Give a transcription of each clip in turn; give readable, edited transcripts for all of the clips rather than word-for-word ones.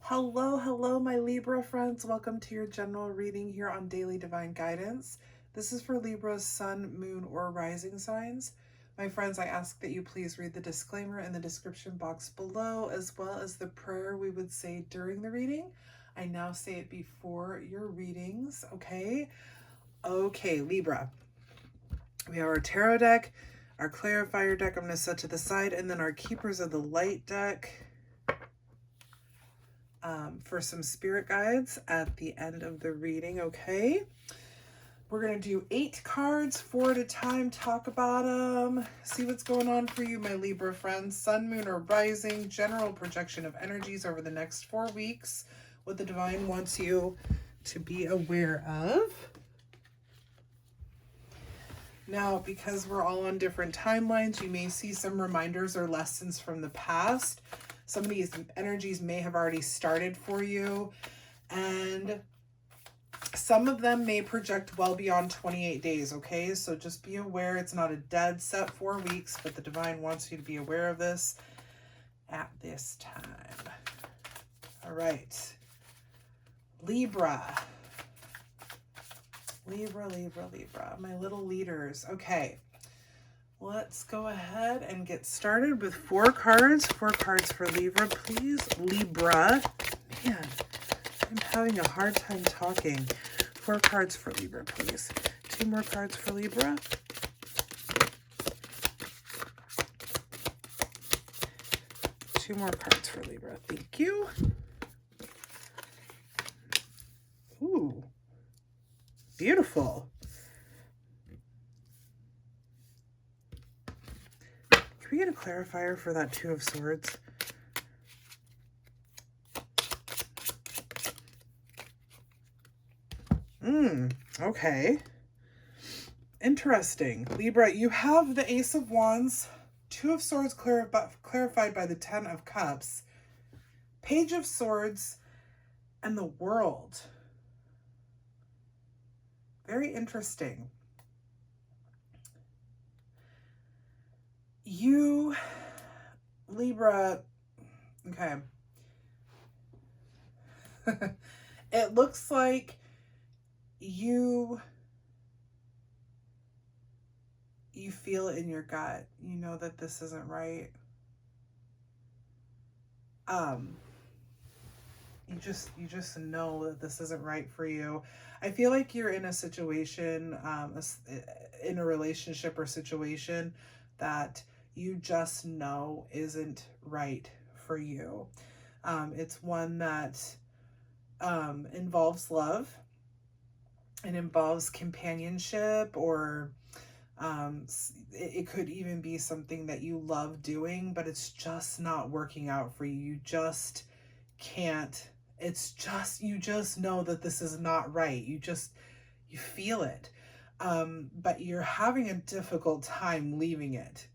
Hello, my Libra friends. Welcome to your general reading here on Daily Divine Guidance. This is for Libra's sun, moon, or rising signs. My friends, I ask that you please read the disclaimer in the description box below, as well as the prayer we would say during the reading. I now say it before your readings, okay? Okay, Libra. We have our tarot deck, our clarifier deck I'm going to set to the side, and then our keepers of the light deck. For some spirit guides at the end of the reading, okay? We're going to do 8 cards, 4 at a time, talk about them, see what's going on for you, my Libra friends. Sun, moon, or rising, general projection of energies over the next 4 weeks, what the divine wants you to be aware of. Now, because we're all on different timelines, you may see some reminders or lessons from the past. Some of these energies may have already started for you, and some of them may project well beyond 28 days, okay? So just be aware it's not a dead set 4 weeks, but the divine wants you to be aware of this at this time. All right. Libra, my little leaders. Okay. Let's go ahead and get started with 4 cards. 4 cards for Libra, please. Libra. Man, I'm having a hard time talking. 4 cards for Libra, please. 2 more cards for Libra. Two more cards for Libra. Thank you. Ooh. Beautiful. Can we get a clarifier for that 2 of Swords? Okay. Interesting. Libra, you have the Ace of Wands, 2 of Swords clarified by the 10 of Cups, Page of Swords, and the World. Very interesting. You, Libra, okay. It looks like you feel it in your gut. You know that this isn't right. You just know that this isn't right for you. I feel like you're in a situation, in a relationship or situation that you just know isn't right for you. It's one that involves love. It involves companionship, or it could even be something that you love doing, but it's just not working out for you. You just can't. You just know that this is not right. You feel it. But you're having a difficult time leaving it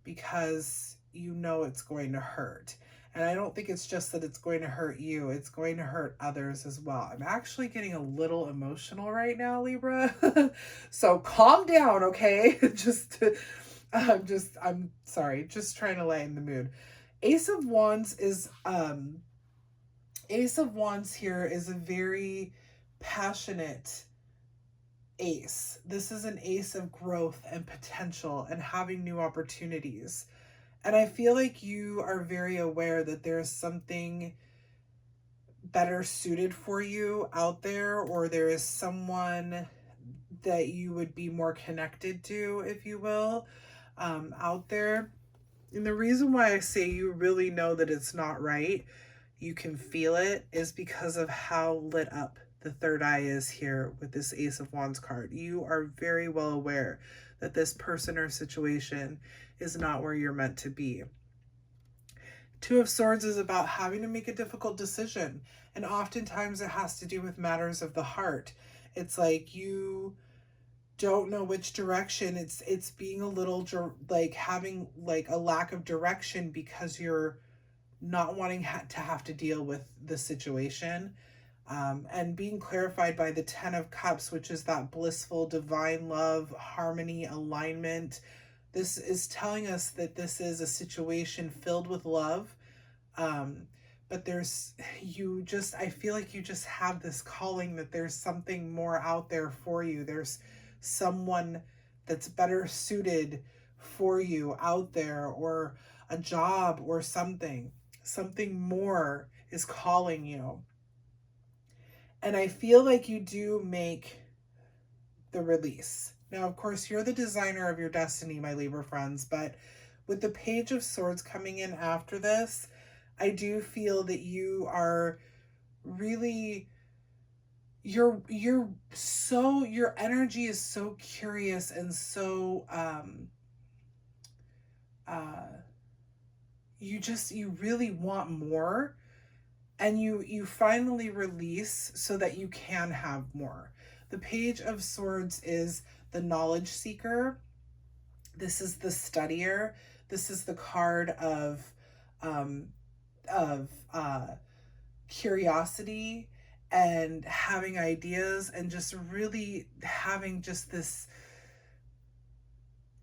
because you know it's going to hurt. And I don't think it's just that it's going to hurt you. It's going to hurt others as well. I'm actually getting a little emotional right now, Libra. So calm down, okay? I'm sorry. Just trying to lighten the mood. Ace of Wands here is a very passionate ace. This is an ace of growth and potential and having new opportunities. And I feel like you are very aware that there's something better suited for you out there, or there is someone that you would be more connected to, if you will, out there. And the reason why I say you really know that it's not right, you can feel it, is because of how lit up the third eye is here with this Ace of Wands card. You are very well aware that this person or situation is not where you're meant to be. 2 of Swords is about having to make a difficult decision, and oftentimes it has to do with matters of the heart. It's like you don't know which direction. It's being a little like having like a lack of direction because you're not wanting to have to deal with the situation. And being clarified by the 10 of Cups, which is that blissful, divine love, harmony, alignment. This is telling us that this is a situation filled with love, but I feel like you just have this calling that there's something more out there for you. There's someone that's better suited for you out there, or a job or something. Something more is calling you. And I feel like you do make the release. Now, of course, you're the designer of your destiny, my Libra friends, but with the Page of Swords coming in after this, I do feel that you are really, your energy is so curious and so you really want more, and you finally release so that you can have more. The Page of Swords is the knowledge seeker. This is the studier. This is the card um, of curiosity and having ideas, and just really having just this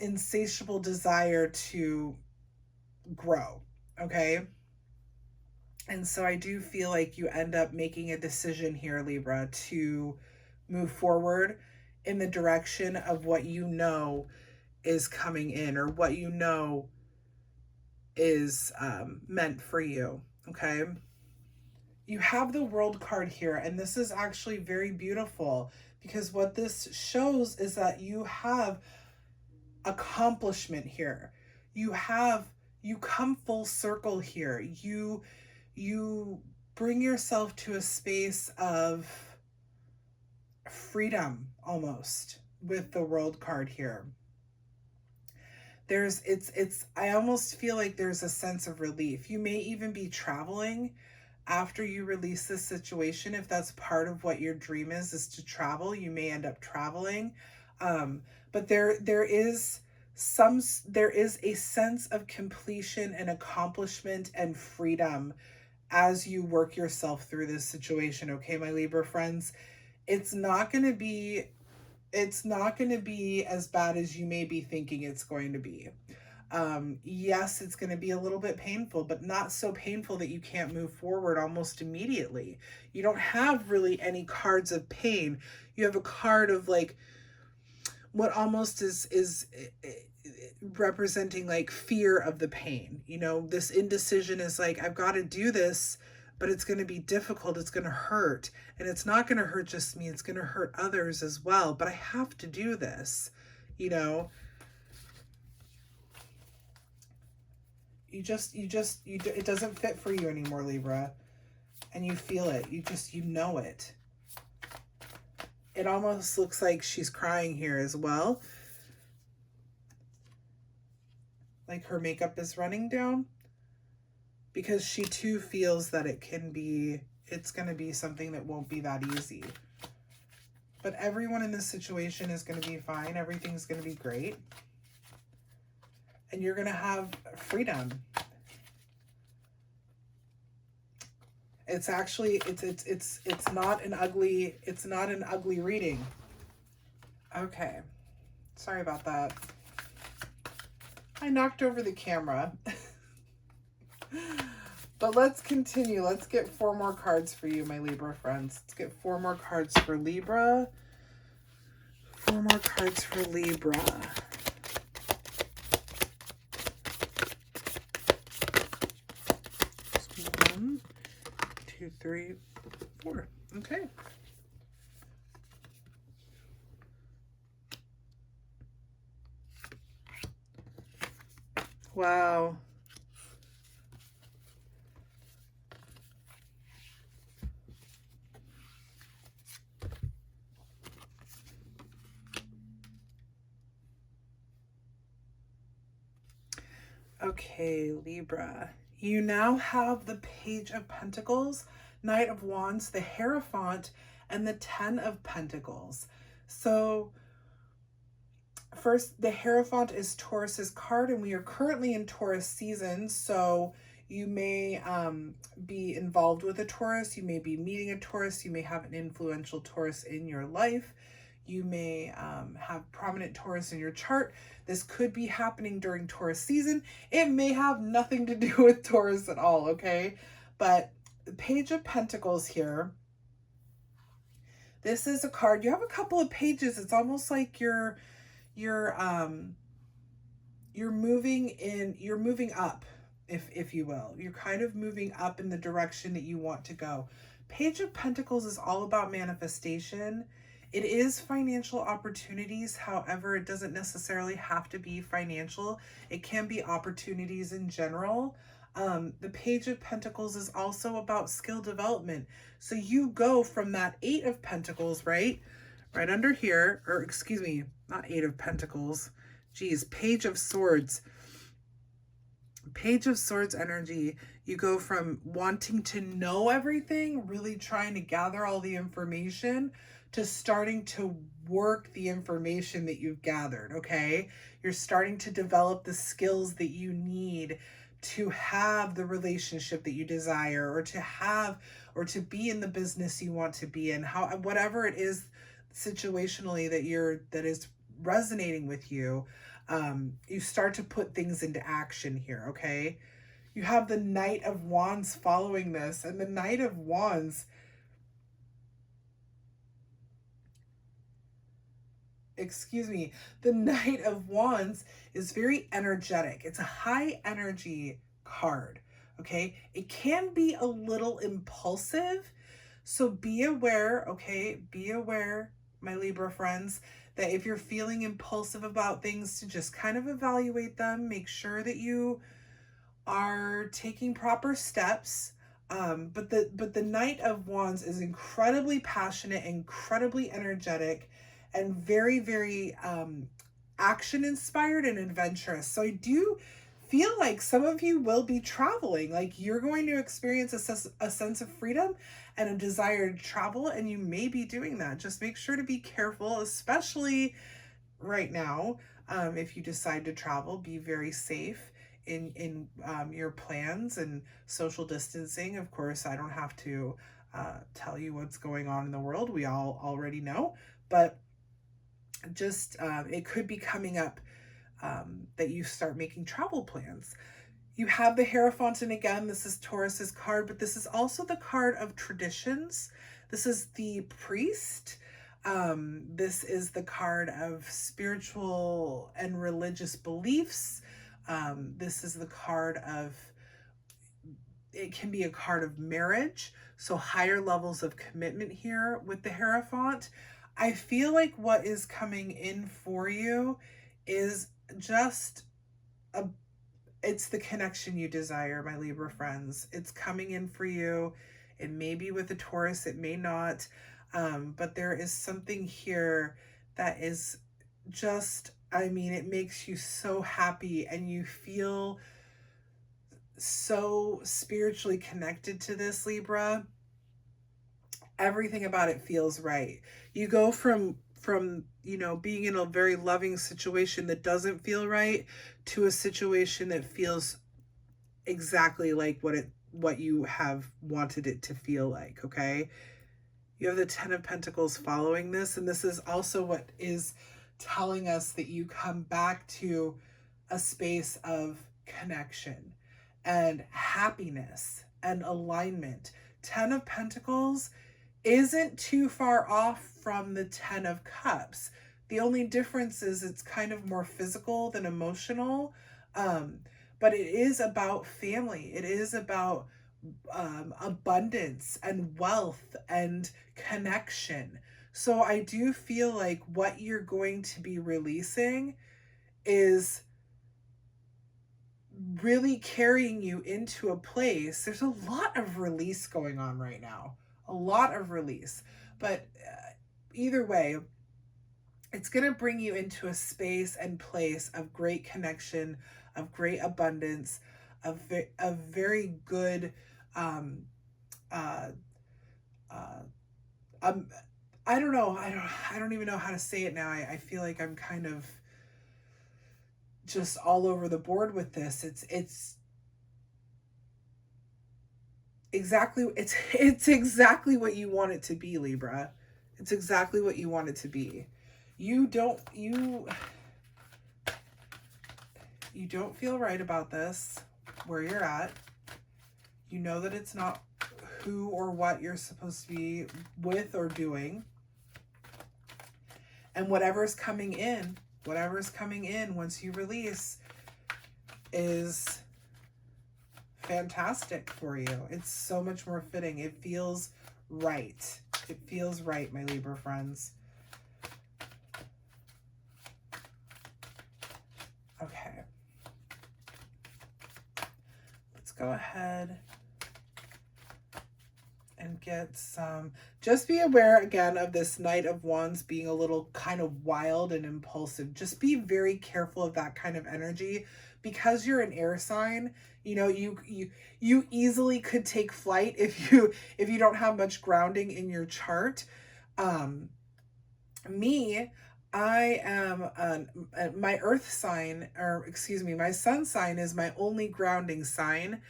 insatiable desire to grow. Okay. And so I do feel like you end up making a decision here, Libra, to move forward in the direction of what you know is coming in, or what you know is meant for you. Okay. You have the World card here, and this is actually very beautiful, because what this shows is that you have accomplishment here. You come full circle here. You bring yourself to a space of freedom almost with the World card here. I almost feel like there's a sense of relief. You may even be traveling after you release this situation. If that's part of what your dream is to travel, you may end up traveling. But there is a sense of completion and accomplishment and freedom as you work yourself through this situation. Okay, my Libra friends, it's not going to be as bad as you may be thinking it's going to be. Yes, it's going to be a little bit painful, but not so painful that you can't move forward almost immediately. You don't have really any cards of pain. You have a card of like what almost is representing like fear of the pain. This indecision is like, I've got to do this, but it's going to be difficult. It's going to hurt. And it's not going to hurt just me. It's going to hurt others as well. But I have to do this. It doesn't fit for you anymore, Libra. And you feel it. You know it. It almost looks like she's crying here as well. Like her makeup is running down. Because she too feels that it's going to be something that won't be that easy. But everyone in this situation is going to be fine. Everything's going to be great. And you're going to have freedom. It's actually, it's not an ugly reading. Okay. Sorry about that. I knocked over the camera. But let's continue. Let's get 4 more cards for you, my Libra friends. Let's get 4 more cards for Libra. 4 more cards for Libra. 1, 2, 3, 4. Okay. Wow. Okay, Libra. You now have the Page of Pentacles, Knight of Wands, the Hierophant, and the 10 of Pentacles. So, first, the Hierophant is Taurus's card, and we are currently in Taurus season, so you may be involved with a Taurus, you may be meeting a Taurus, you may have an influential Taurus in your life, you may have prominent Taurus in your chart. This could be happening during Taurus season. It may have nothing to do with Taurus at all, okay? But the Page of Pentacles here, this is a card. You have a couple of pages. It's almost like you're moving up, if you will. You're kind of moving up in the direction that you want to go. Page of Pentacles is all about manifestation. It is financial opportunities. However, it doesn't necessarily have to be financial. It can be opportunities in general. The Page of Pentacles is also about skill development. So you go from that Eight of Pentacles, right under here, or excuse me, not Eight of Pentacles. Geez, Page of Swords. Page of Swords energy. You go from wanting to know everything, really trying to gather all the information, to starting to work the information that you've gathered, okay? You're starting to develop the skills that you need to have the relationship that you desire, or to have, or to be in the business you want to be in. Whatever it is situationally that is resonating with you, you start to put things into action here, okay? You have the Knight of Wands following this, and the Knight of Wands, the Knight of Wands is very energetic. It's a high energy card, okay? It can be a little impulsive, so be aware, okay? Be aware, my Libra friends, that if you're feeling impulsive about things, to just kind of evaluate them, make sure that you are taking proper steps. But the Knight of Wands is incredibly passionate, incredibly energetic, and very, very action inspired and adventurous. So I do feel like some of you will be traveling. Like, you're going to experience a sense of freedom and a desire to travel, and you may be doing that. Just make sure to be careful, especially right now. If you decide to travel, be very safe in your plans and social distancing. Of course, I don't have to tell you what's going on in the world. We all already know, but just it could be coming up that you start making travel plans. You have the Hierophant, and again, this is Taurus's card, but this is also the card of traditions. This is the Priest. This is the card of spiritual and religious beliefs. This is the card of, it can be a card of marriage, so higher levels of commitment here with the Hierophant. I feel like what is coming in for you is just it's the connection you desire, my Libra friends. It's coming in for you. It may be with a Taurus, it may not, but there is something here that is just, I mean, it makes you so happy, and you feel so spiritually connected to this, Libra. Everything about it feels right. You go from being in a very loving situation that doesn't feel right, to a situation that feels exactly like what you have wanted it to feel like, okay? You have the Ten of Pentacles following this, and this is also what is telling us that you come back to a space of connection and happiness and alignment. Ten of Pentacles isn't too far off from the Ten of Cups. The only difference is it's kind of more physical than emotional, but it is about family. It is about abundance and wealth and connection. So I do feel like what you're going to be releasing is really carrying you into a place. There's a lot of release going on right now, a lot of release, but either way, it's going to bring you into a space and place of great connection, of great abundance, of very good I don't know. I don't even know how to say it now. I feel like I'm kind of just all over the board with this. It's exactly what you want it to be, Libra. It's exactly what you want it to be. You don't feel right about this, where you're at. You know that it's not who or what you're supposed to be with or doing. And whatever's coming in once you release is fantastic for you. It's so much more fitting. It feels right. It feels right, my Libra friends. Okay. Let's go ahead and get some. Just be aware again of this Knight of Wands being a little kind of wild and impulsive. Just be very careful of that kind of energy, because you're an air sign. You know, you easily could take flight if you don't have much grounding in your chart. I am my earth sign, or excuse me, my sun sign is my only grounding sign.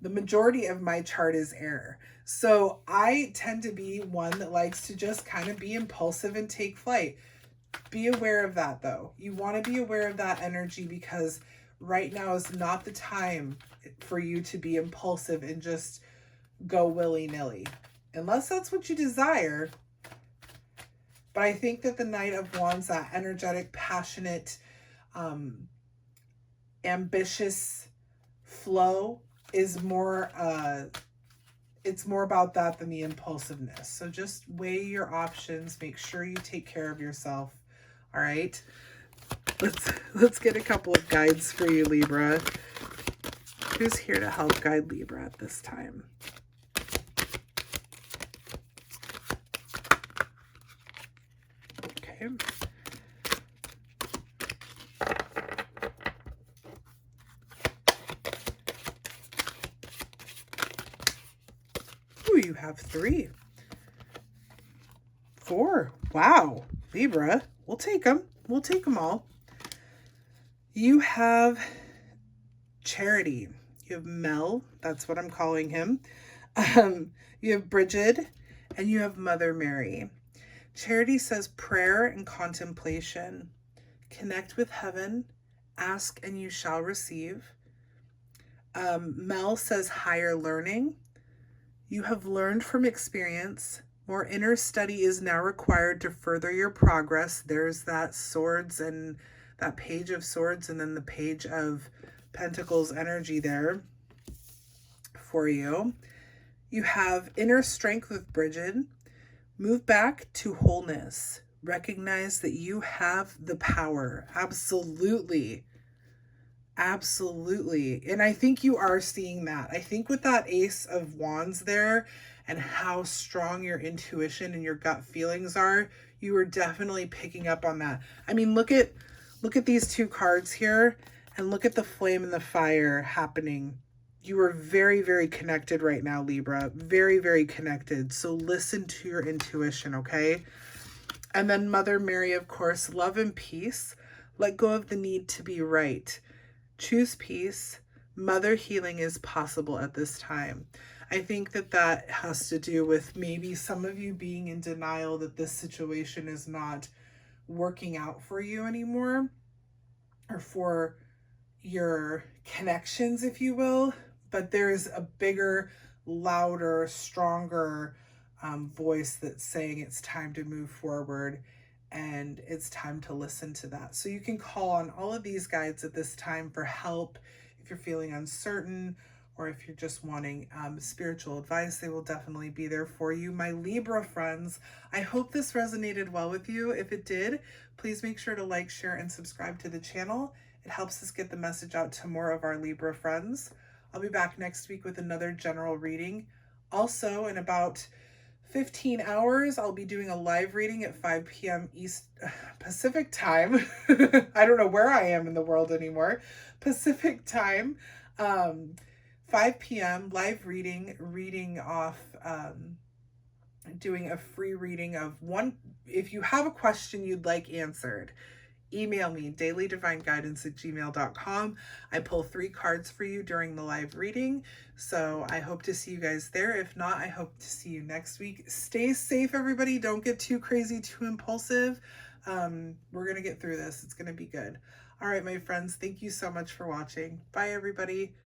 The majority of my chart is air. So I tend to be one that likes to just kind of be impulsive and take flight. Be aware of that though. You want to be aware of that energy, because right now is not the time for you to be impulsive and just go willy-nilly. Unless that's what you desire. But I think that the Knight of Wands, that energetic, passionate, ambitious flow is more, it's more about that than the impulsiveness. So just weigh your options. Make sure you take care of yourself. All right. Let's get a couple of guides for you, Libra. Who's here to help guide Libra at this time? Okay. Ooh, you have 3. 4. Wow. Libra, we'll take them. We'll take them all. You have Charity. You have Mel. That's what I'm calling him. You have Bridget, and you have Mother Mary. Charity says prayer and contemplation. Connect with heaven. Ask and you shall receive. Mel says higher learning. You have learned from experience. More inner study is now required to further your progress. There's that swords and that page of swords, and then the page of pentacles energy there for you. You have inner strength with Bridget. Move back to wholeness. Recognize that you have the power. Absolutely. Absolutely. And I think you are seeing that. I think with that Ace of Wands there and how strong your intuition and your gut feelings are, you are definitely picking up on that. I mean, look at these 2 cards here, and look at the flame and the fire happening. You are very, very connected right now, Libra. Very, very connected. So listen to your intuition, okay? And then Mother Mary, of course, love and peace. Let go of the need to be right. Choose peace. Mother healing is possible at this time. I think that has to do with maybe some of you being in denial that this situation is not working out for you anymore, or for your connections, if you will. But there's a bigger, louder, stronger voice that's saying it's time to move forward, and it's time to listen to that. So you can call on all of these guides at this time for help if you're feeling uncertain, or if you're just wanting spiritual advice. They will definitely be there for you. My Libra friends, I hope this resonated well with you. If it did, please make sure to like, share, and subscribe to the channel. It helps us get the message out to more of our Libra friends. I'll be back next week with another general reading. Also, in about 15 hours, I'll be doing a live reading at 5 p.m. Pacific time. I don't know where I am in the world anymore. Pacific time. 5 p.m. live reading off, doing a free reading of one. If you have a question you'd like answered, email me, dailydivineguidance@gmail.com. I pull 3 cards for you during the live reading. So I hope to see you guys there. If not, I hope to see you next week. Stay safe, everybody. Don't get too crazy, too impulsive. We're going to get through this. It's going to be good. All right, my friends, thank you so much for watching. Bye, everybody.